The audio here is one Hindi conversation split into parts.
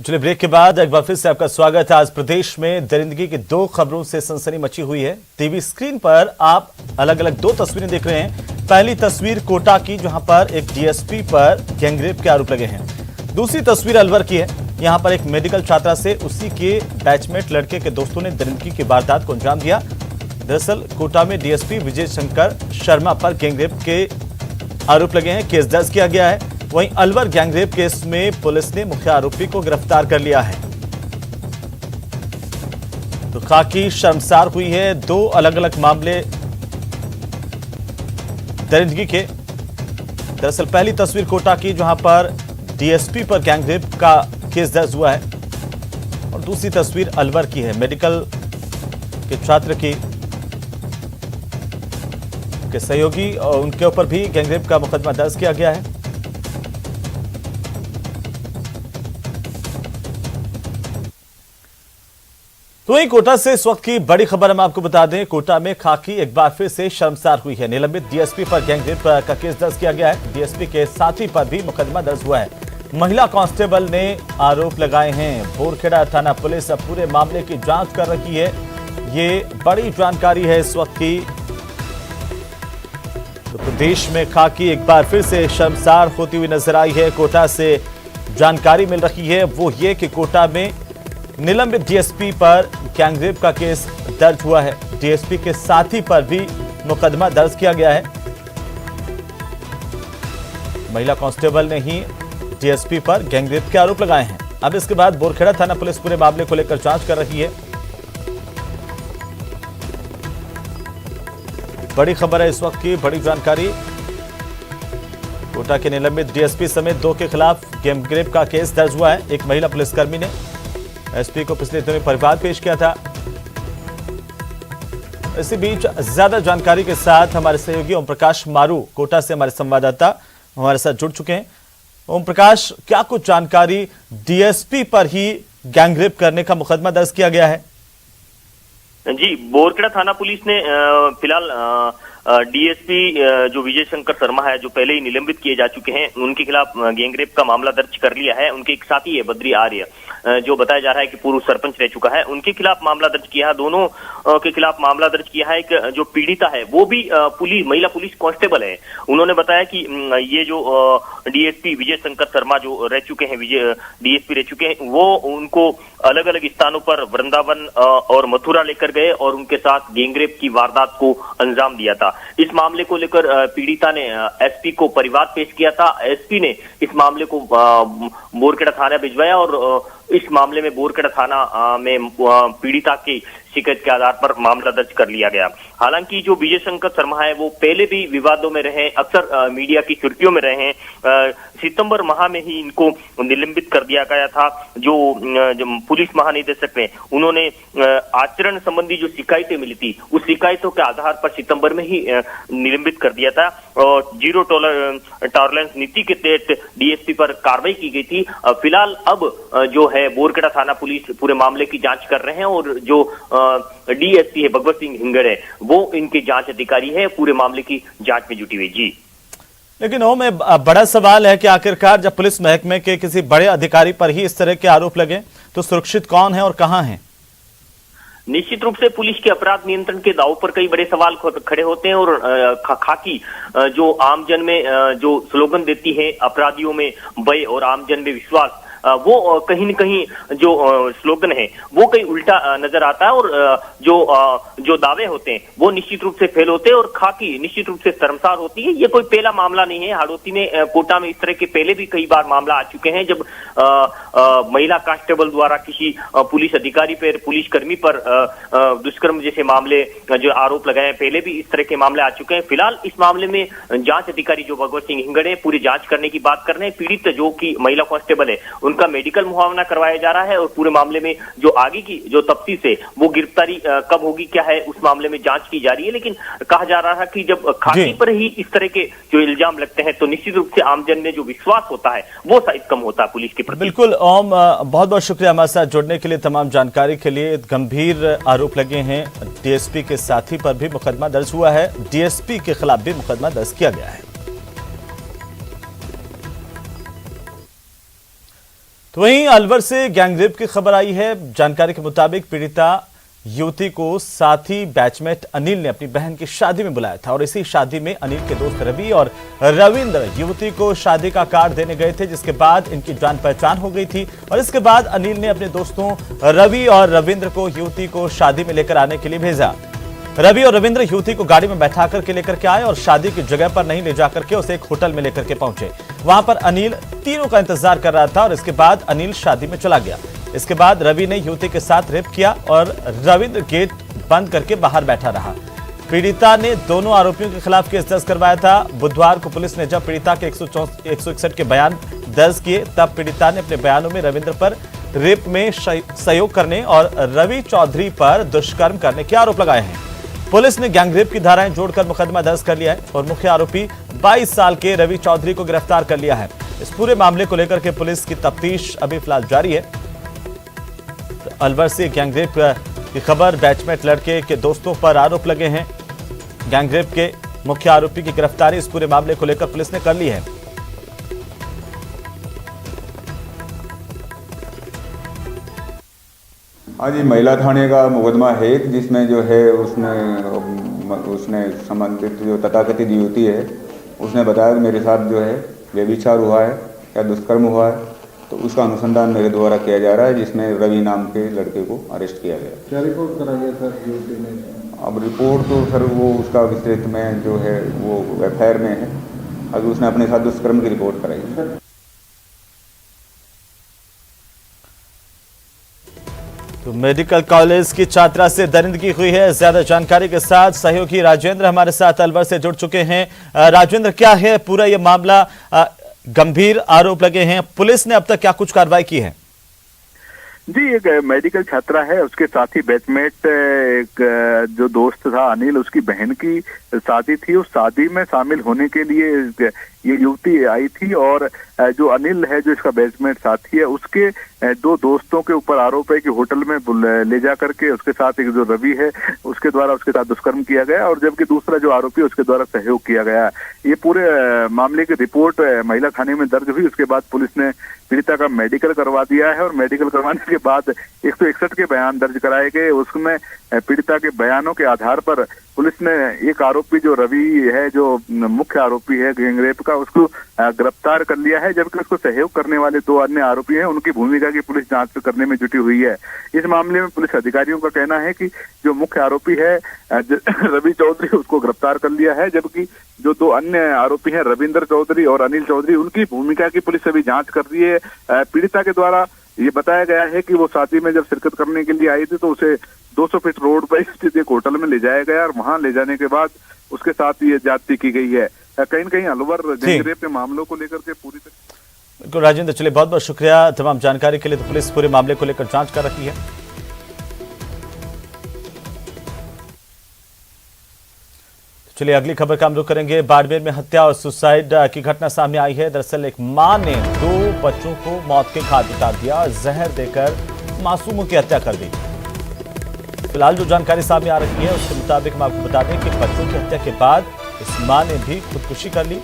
चलिए ब्रेक के बाद एक बार फिर से आपका स्वागत है। आज प्रदेश में दरिंदगी की दो खबरों से सनसनी मची हुई है। टीवी स्क्रीन पर आप अलग अलग दो तस्वीरें देख रहे हैं। पहली तस्वीर कोटा की, जहां पर एक डीएसपी पर गैंगरेप के आरोप लगे हैं। दूसरी तस्वीर अलवर की है। यहां पर एक मेडिकल छात्रा से उसी के बैचमेट लड़के के दोस्तों ने दरिंदगी की वारदात को अंजाम दिया। दरअसल कोटा में डीएसपी विजय शंकर शर्मा पर गैंगरेप के आरोप लगे हैं। केस दर्ज किया गया है। वहीं अलवर गैंगरेप केस में पुलिस ने मुख्य आरोपी को गिरफ्तार कर लिया है। तो खाकी शर्मसार हुई है। दो अलग अलग मामले दरिंदगी के। दरअसल पहली तस्वीर कोटा की, जहां पर डीएसपी पर गैंगरेप का केस दर्ज हुआ है, और दूसरी तस्वीर अलवर की है। मेडिकल के छात्र की के सहयोगी और उनके ऊपर भी गैंगरेप का मुकदमा दर्ज किया गया है। तो वहीं कोटा से इस वक्त की बड़ी खबर हम आपको बता दें। कोटा में खाकी एक बार फिर से शर्मसार हुई है। निलंबित डीएसपी पर गैंगरेप का केस दर्ज किया गया है। डीएसपी के साथी पर भी मुकदमा दर्ज हुआ है। महिला कांस्टेबल ने आरोप लगाए हैं। बोरखेड़ा थाना पुलिस अब पूरे मामले की जांच कर रही है। ये बड़ी जानकारी है इस वक्त की। तो प्रदेश में खाकी एक बार फिर से शर्मसार होती हुई नजर आई है। कोटा से जानकारी मिल रही है वो ये कि कोटा में निलंबित डीएसपी पर गैंगरेप का केस दर्ज हुआ है। डीएसपी के साथी पर भी मुकदमा दर्ज किया गया है। महिला कांस्टेबल ने ही डीएसपी पर गैंगरेप के आरोप लगाए हैं। अब इसके बाद बोरखेड़ा थाना पुलिस पूरे मामले को लेकर जांच कर रही है। बड़ी खबर है इस वक्त की, बड़ी जानकारी। कोटा के निलंबित डीएसपी समेत दो के खिलाफ गैंगरेप का केस दर्ज हुआ है। एक महिला पुलिसकर्मी ने एसपी को पिछले दिनों में परिवार पेश किया था। इसी बीच ज्यादा जानकारी के साथ हमारे सहयोगी ओम प्रकाश मारू कोटा से हमारे संवाददाता हमारे साथ जुड़ चुके हैं। ओम प्रकाश, क्या कुछ जानकारी? डीएसपी पर ही गैंगरेप करने का मुकदमा दर्ज किया गया है। जी, बोरखेड़ा थाना पुलिस ने फिलहाल डीएसपी जो विजय शंकर शर्मा है, जो पहले ही निलंबित किए जा चुके हैं, उनके खिलाफ गैंगरेप का मामला दर्ज कर लिया है। उनके एक साथी है बद्री आर्य, जो बताया जा रहा है कि पूर्व सरपंच रह चुका है, उनके खिलाफ मामला दर्ज किया है। दोनों के खिलाफ मामला दर्ज किया है। एक जो पीड़िता है वो भी महिला पुलिस कांस्टेबल है। उन्होंने बताया कि ये जो डीएसपी विजय शंकर शर्मा जो रह चुके हैं, डीएसपी रह चुके हैं, वो उनको अलग अलग स्थानों पर वृंदावन और मथुरा लेकर गए और उनके साथ गैंगरेप की वारदात को अंजाम दिया था। इस मामले को लेकर पीड़िता ने एसपी को परिवार पेश किया था। एसपी ने इस मामले को बोरखेड़ा थाना भिजवाया और इस मामले में बोरखेड़ा थाना में पीड़िता की शिकायत के आधार पर मामला दर्ज कर लिया गया। हालांकि जो विजय शंकर शर्मा है वो पहले भी विवादों में रहे, अक्सर मीडिया की सुर्खियों में रहे हैं। सितंबर माह में ही इनको निलंबित कर दिया गया था। जो पुलिस महानिदेशक ने उन्होंने आचरण संबंधी जो शिकायतें मिली थी, उस शिकायतों के आधार पर सितंबर में ही निलंबित कर दिया था और जीरो टॉलरेंस नीति के तहत डीएसपी पर कार्रवाई की गई थी। फिलहाल अब जो है बोरखेड़ा थाना पुलिस पूरे मामले की जांच कर रहे हैं और जो डीएसपी है भगवत सिंह हिंगड़ है, वो इनके जांच अधिकारी है, पूरे मामले की जांच में जुटी हुई। जी, लेकिन ओम, बड़ा सवाल है कि आखिरकार जब पुलिस महकमे के किसी बड़े अधिकारी पर ही इस तरह के आरोप लगे तो सुरक्षित कौन है और कहां है? निश्चित रूप से पुलिस के अपराध नियंत्रण के दाव पर कई बड़े सवाल खड़े होते हैं और खाकी जो आमजन में जो स्लोगन देती है, अपराधियों में भय और आमजन में विश्वास, वो कहीं न कहीं जो स्लोगन है वो कहीं उल्टा नजर आता है और जो दावे होते हैं वो निश्चित रूप से फेल होते हैं और खाकी निश्चित रूप से शर्मसार होती है। ये कोई पहला मामला नहीं है। हाड़ौती में, कोटा में इस तरह के पहले भी कई बार मामला आ चुके हैं, जब महिला कांस्टेबल द्वारा किसी पुलिस अधिकारी पर, पुलिसकर्मी पर दुष्कर्म जैसे मामले जो आरोप लगाए, पहले भी इस तरह के मामले आ चुके हैं। फिलहाल इस मामले में जांच अधिकारी जो भगवत सिंह हिंगड़ है पूरी जांच करने की बात कर रहे हैं। पीड़ित जो की महिला कांस्टेबल है उनका मेडिकल मुआयना करवाया जा रहा है और पूरे मामले में जो आगे की जो तफ्तीश है वो गिरफ्तारी कब होगी, क्या है, उस मामले में जांच की जा रही है। लेकिन कहा जा रहा है कि जब खाकी पर ही इस तरह के जो इल्जाम लगते हैं तो निश्चित रूप से आमजन में जो विश्वास होता है वो शायद कम होता है पुलिस के प्रति। बिल्कुल ओम, बहुत बहुत शुक्रिया हमारे साथ जुड़ने के लिए, तमाम जानकारी के लिए। गंभीर आरोप लगे हैं। डीएसपी के साथी पर भी मुकदमा दर्ज हुआ है। डीएसपी के खिलाफ भी मुकदमा दर्ज किया गया है। तो वहीं अलवर से गैंगरेप की खबर आई है। जानकारी के मुताबिक पीड़िता युवती को साथी बैचमेट अनिल ने अपनी बहन की शादी में बुलाया था और इसी शादी में अनिल के दोस्त रवि और रविंद्र युवती को शादी का कार्ड देने गए थे, जिसके बाद इनकी जान पहचान हो गई थी। और इसके बाद अनिल ने अपने दोस्तों रवि और रविंद्र को युवती को शादी में लेकर आने के लिए भेजा। रवि और रविंद्र युवती को गाड़ी में बैठा करके लेकर के आए और शादी की जगह पर नहीं ले जाकर के उसे एक होटल में लेकर के पहुंचे। वहां पर अनिल तीनों का इंतजार कर रहा था और इसके बाद अनिल शादी में चला गया। इसके बाद रवि ने युवती के साथ रेप किया और रविंद्र गेट बंद करके बाहर बैठा रहा। पीड़िता ने दोनों आरोपियों के खिलाफ केस दर्ज करवाया था। बुधवार को पुलिस ने जब पीड़िता के 161 के बयान दर्ज किए, तब पीड़िता ने अपने बयानों में रविंद्र पर रेप में सहयोग करने और रवि चौधरी पर दुष्कर्म करने के आरोप लगाए हैं। पुलिस ने गैंगरेप की धाराएं जोड़कर मुकदमा दर्ज कर लिया है और मुख्य आरोपी 22 साल के रवि चौधरी को गिरफ्तार कर लिया है। इस पूरे मामले को लेकर के पुलिस की तफ्तीश अभी फिलहाल जारी है। तो अलवर से गैंगरेप की खबर, बैचमेट लड़के के दोस्तों पर आरोप लगे हैं। गैंगरेप के मुख्य आरोपी की गिरफ्तारी इस पूरे मामले को लेकर पुलिस ने कर ली है। हाँ जी, महिला थाने का मुकदमा है जिसमें जो है उसने संबंधित जो तथाकथित युवती है उसने बताया कि मेरे साथ जो है व्यभिचार हुआ है या दुष्कर्म हुआ है, तो उसका अनुसंधान मेरे द्वारा किया जा रहा है, जिसमें रवि नाम के लड़के को अरेस्ट किया गया। क्या रिपोर्ट करा गया सर युवती ने? अब रिपोर्ट तो सर वो उसका विस्तृत में जो है वो एफआईआर में है। अभी उसने अपने साथ दुष्कर्म की रिपोर्ट कराई है। तो मेडिकल कॉलेज की छात्रा से दरिंदगी हुई है। ज्यादा जानकारी के साथ सहयोगी राजेंद्र हमारे साथ अलवर से जुड़ चुके हैं। राजेंद्र, क्या है पूरा ये मामला? गंभीर आरोप लगे हैं, पुलिस ने अब तक क्या कुछ कार्रवाई की है? जी, एक मेडिकल छात्रा है, उसके साथ ही बैचमेट एक जो दोस्त था अनिल, उसकी बहन की शादी थी। उस शादी में शामिल होने के लिए ये युवती आई थी और जो अनिल है जो इसका बैचमेट साथी है, उसके दो दोस्तों के ऊपर आरोप है कि होटल में ले जा करके उसके साथ एक जो रवि है उसके द्वारा उसके साथ दुष्कर्म किया गया और जबकि दूसरा जो आरोपी है उसके द्वारा सहयोग किया गया। ये पूरे मामले की रिपोर्ट महिला थाने में दर्ज हुई। उसके बाद पुलिस ने पीड़िता का मेडिकल करवा दिया है और मेडिकल करवाने के बाद 161 के बयान दर्ज कराए गए। उसमें पीड़िता के बयानों के आधार पर पुलिस ने एक आरोपी जो रवि है, जो मुख्य आरोपी है गैंगरेप का, उसको गिरफ्तार कर लिया है, जबकि उसको सहयोग करने वाले दो अन्य आरोपी हैं, उनकी भूमिका की पुलिस जांच करने में जुटी हुई है। इस मामले में पुलिस अधिकारियों का कहना है कि जो मुख्य आरोपी है रवि चौधरी, उसको गिरफ्तार कर लिया है, जबकि जो दो अन्य आरोपी हैं रविंद्र चौधरी और अनिल चौधरी, उनकी भूमिका की पुलिस अभी जांच कर रही है। पीड़िता के द्वारा ये बताया गया है कि वो शादी में जब शिरकत करने के लिए आई थी तो उसे 200 फीट रोड पर स्थित एक होटल में ले जाया गया और वहां ले जाने के बाद उसके साथ ये ज्यादती की गई है। कहीं न कहीं अलवर गैंगरेप के मामलों को लेकर के पूरी तरह। बिल्कुल राजेंद्र, चलिए बहुत बहुत शुक्रिया तमाम जानकारी के लिए। तो पुलिस पूरे मामले को लेकर जांच कर रही है। चलिए अगली खबर का हम रुख करेंगे। बाड़मेर में हत्या और सुसाइड की घटना सामने आई है। दरअसल एक मां ने 2 बच्चों को मौत के घाट उतार दिया और जहर देकर मासूमों की हत्या कर दी। फिलहाल जो जानकारी सामने आ रही है उसके मुताबिक हम आपको बता दें कि बच्चों की हत्या के बाद इस मां ने भी खुदकुशी कर ली।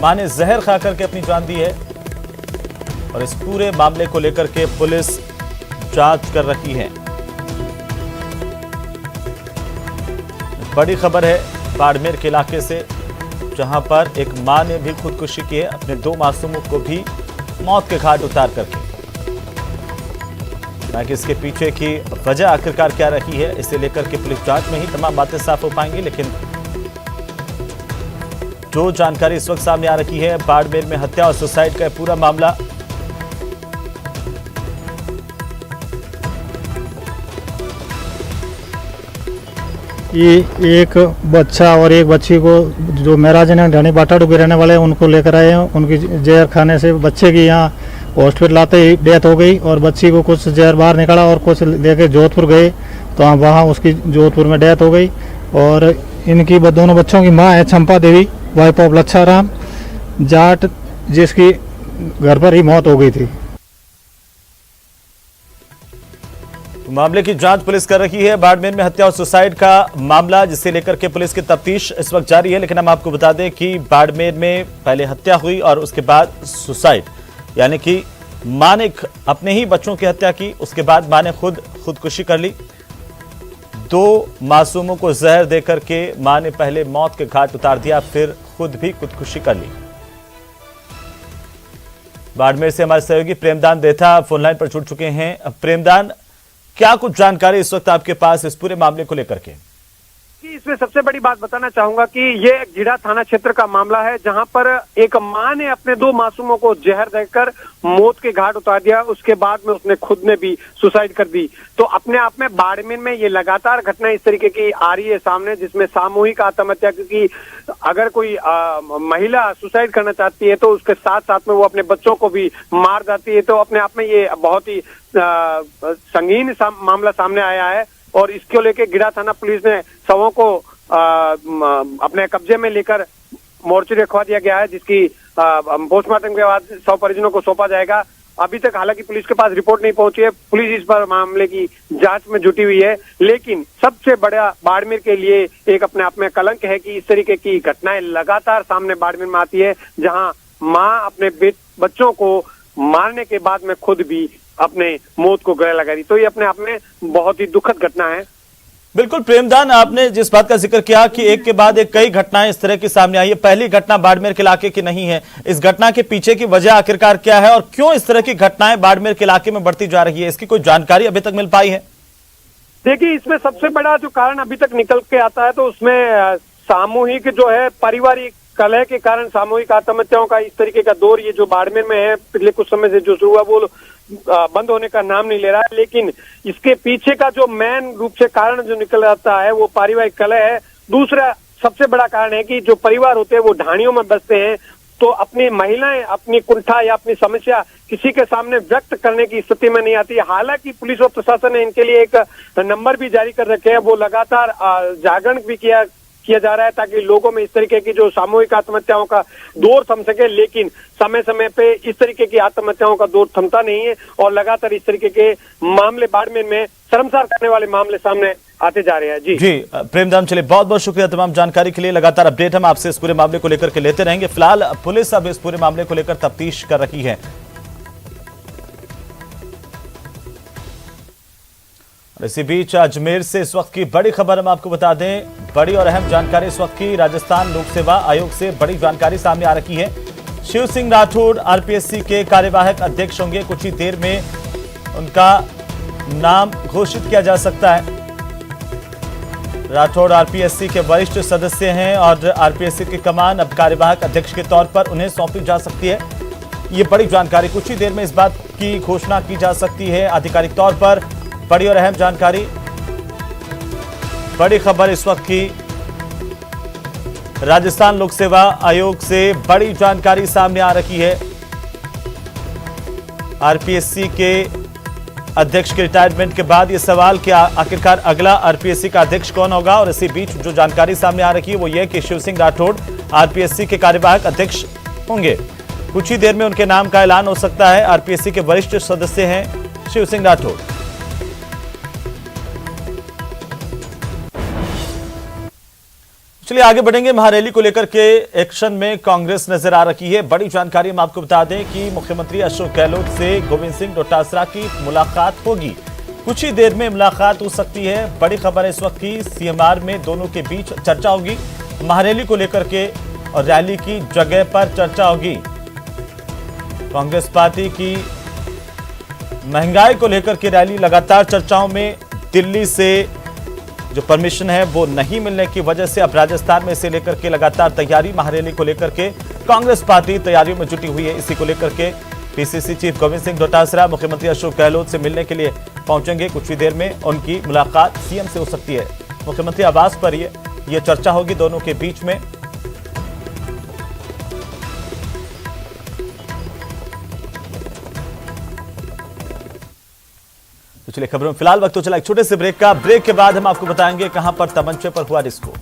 मां ने जहर खा करके अपनी जान दी है और इस पूरे मामले को लेकर के पुलिस जांच कर रही है। बड़ी खबर है बाड़मेर के इलाके से, जहां पर एक मां ने भी खुदकुशी की है, अपने 2 मासूमों को भी मौत के घाट उतार करके। ताकि इसके पीछे की वजह आखिरकार क्या रही है, इसे लेकर के पुलिस जांच में ही तमाम बातें साफ हो पाएंगी। लेकिन जो जानकारी इस वक्त सामने आ रही है, बाड़मेर में हत्या और सुसाइड का पूरा मामला। ये एक बच्चा और एक बच्ची को जो महराजन ढाणी बाटाडू के रहने वाले हैं उनको लेकर आए हैं। उनकी जहर खाने से बच्चे की यहाँ हॉस्पिटल आते ही डेथ हो गई और बच्ची को कुछ जहर बाहर निकला और कुछ लेकर जोधपुर गए तो वहाँ उसकी जोधपुर में डेथ हो गई। और इनकी दोनों बच्चों की माँ है चंपा देवी, वाइफ ऑफ लच्छाराम जाट, जिसकी घर पर ही मौत हो गई थी। मामले की जांच पुलिस कर रही है। बाड़मेर में हत्या और सुसाइड का मामला, जिसे लेकर के पुलिस की तफ्तीश इस वक्त जारी है। लेकिन हम आपको बता दें कि बाड़मेर में पहले हत्या हुई और उसके बाद सुसाइड, यानी कि मां ने अपने ही बच्चों की हत्या की, उसके बाद मां ने खुदकुशी कर ली। 2 मासूमों को जहर देकर के मां ने पहले मौत के घाट उतार दिया, फिर खुद भी खुदकुशी कर ली। बाड़मेर से हमारे सहयोगी प्रेमदान देथा फोनलाइन पर जुड़ चुके हैं। प्रेमदान, क्या कुछ जानकारी इस वक्त आपके पास इस पूरे मामले को लेकर के? कि इसमें सबसे बड़ी बात बताना चाहूंगा कि ये जीड़ा थाना क्षेत्र का मामला है, जहां पर एक मां ने अपने 2 मासूमों को जहर देकर मौत के घाट उतार दिया। उसके बाद में उसने खुद ने भी सुसाइड कर दी। तो अपने आप में बाड़मेर में ये लगातार घटना इस तरीके की आ रही है सामने, जिसमें सामूहिक आत्महत्या, क्योंकि अगर कोई महिला सुसाइड करना चाहती है तो उसके साथ साथ में वो अपने बच्चों को भी मार जाती है। तो अपने आप में ये बहुत ही संगीन मामला सामने आया है और इसको लेके गिड़ा थाना पुलिस ने शवों को अपने कब्जे में लेकर मोर्चरी रखवा दिया गया है, जिसकी पोस्टमार्टम के बाद शव परिजनों को सौंपा जाएगा। अभी तक हालांकि पुलिस के पास रिपोर्ट नहीं पहुंची है, पुलिस इस पर मामले की जांच में जुटी हुई है। लेकिन सबसे बड़ा बाड़मेर के लिए एक अपने आप में कलंक है कि इस तरीके की घटनाएं लगातार सामने बाड़मेर में आती है, जहां मां अपने बच्चों को मारने के बाद में खुद भी अपने मौत को गले लगा रही। तो ये अपने आप में बहुत ही दुखद घटना है। बिल्कुल प्रेमदान, आपने जिस बात का जिक्र किया कि एक के बाद एक कई घटनाएं इस तरह की सामने आई है, पहली घटना बाड़मेर के इलाके की नहीं है। इस घटना के पीछे की वजह आखिरकार क्या है और क्यों इस तरह की घटनाएं बाड़मेर के इलाके में बढ़ती जा रही है, इसकी कोई जानकारी अभी तक मिल पाई है? देखिए, इसमें सबसे बड़ा जो कारण अभी तक निकल के आता है तो उसमें सामूहिक जो है पारिवारिक कलह के कारण सामूहिक आत्महत्याओं का इस तरीके का दौर ये जो बाड़मेर में है पिछले कुछ समय से जो शुरू हुआ वो बंद होने का नाम नहीं ले रहा है। लेकिन इसके पीछे का जो मेन रूप से कारण जो निकल आता है वो पारिवारिक कलह है। दूसरा सबसे बड़ा कारण है कि जो परिवार होते हैं वो ढाणियों में बसते हैं, तो अपनी महिलाएं अपनी कुंठा या अपनी समस्या किसी के सामने व्यक्त करने की स्थिति में नहीं आती। हालांकि पुलिस और प्रशासन ने इनके लिए एक नंबर भी जारी कर रखे हैं, वो लगातार जागरण भी किया जा रहा है ताकि लोगों में इस तरीके की जो सामूहिक आत्महत्याओं का दौर थम सके। लेकिन समय समय पे इस तरीके की आत्महत्याओं का दौर थमता नहीं है और लगातार इस तरीके के मामले बाड़मेर में शर्मसार करने वाले मामले सामने आते जा रहे हैं। जी प्रेमदान, चलिए बहुत बहुत शुक्रिया तमाम जानकारी के लिए। लगातार अपडेट हम आपसे इस पूरे मामले को लेकर के लेते रहेंगे। फिलहाल पुलिस अब इस पूरे मामले को लेकर तफ्तीश कर रही है। इसी बीच अजमेर से इस वक्त की बड़ी खबर हम आपको बता दें, बड़ी और अहम जानकारी इस वक्त की राजस्थान लोक सेवा आयोग से बड़ी जानकारी सामने आ रही है। शिव सिंह राठौड़ आरपीएससी के कार्यवाहक अध्यक्ष होंगे। कुछ ही देर में उनका नाम घोषित किया जा सकता है। राठौड़ आरपीएससी के वरिष्ठ सदस्य हैं और आरपीएससी की कमान अब कार्यवाहक अध्यक्ष के तौर पर उन्हें सौंपी जा सकती है। ये बड़ी जानकारी, कुछ ही देर में इस बात की घोषणा की जा सकती है आधिकारिक तौर पर। बड़ी और अहम जानकारी, बड़ी खबर इस वक्त की राजस्थान लोक सेवा आयोग से बड़ी जानकारी सामने आ रही है। आरपीएससी के अध्यक्ष के रिटायरमेंट के बाद ये सवाल कि आखिरकार अगला आरपीएससी का अध्यक्ष कौन होगा। और इसी बीच जो जानकारी सामने आ रही है वो ये कि शिव सिंह राठौड़ आरपीएससी के कार्यवाहक अध्यक्ष होंगे। कुछ ही देर में उनके नाम का ऐलान हो सकता है। आरपीएससी के वरिष्ठ सदस्य हैं शिव सिंह राठौड़। चलिए आगे बढ़ेंगे। महारैली को लेकर के एक्शन में कांग्रेस नजर आ रही है। बड़ी जानकारी हम आपको बता दें कि मुख्यमंत्री अशोक गहलोत से गोविंद सिंह डोटासरा की मुलाकात होगी। कुछ ही देर में मुलाकात हो सकती है। बड़ी खबर है इस वक्त की, सीएमआर में दोनों के बीच चर्चा होगी। महारैली को लेकर के और रैली की जगह पर चर्चा होगी। कांग्रेस पार्टी की महंगाई को लेकर के रैली लगातार चर्चाओं में। दिल्ली से जो परमिशन है वो नहीं मिलने की वजह से अब राजस्थान में इसे लेकर के लगातार तैयारी, महारैली को लेकर के कांग्रेस पार्टी तैयारियों में जुटी हुई है। इसी को लेकर के पीसीसी चीफ गोविंद सिंह डोटासरा मुख्यमंत्री अशोक गहलोत से मिलने के लिए पहुंचेंगे। कुछ ही देर में उनकी मुलाकात सीएम से हो सकती है। मुख्यमंत्री आवास पर ये चर्चा होगी दोनों के बीच में। तो चलिए खबरों में फिलहाल वक्त तो चला एक छोटे से ब्रेक का। ब्रेक के बाद हम आपको बताएंगे कहां पर तमंचे पर हुआ डिस्को।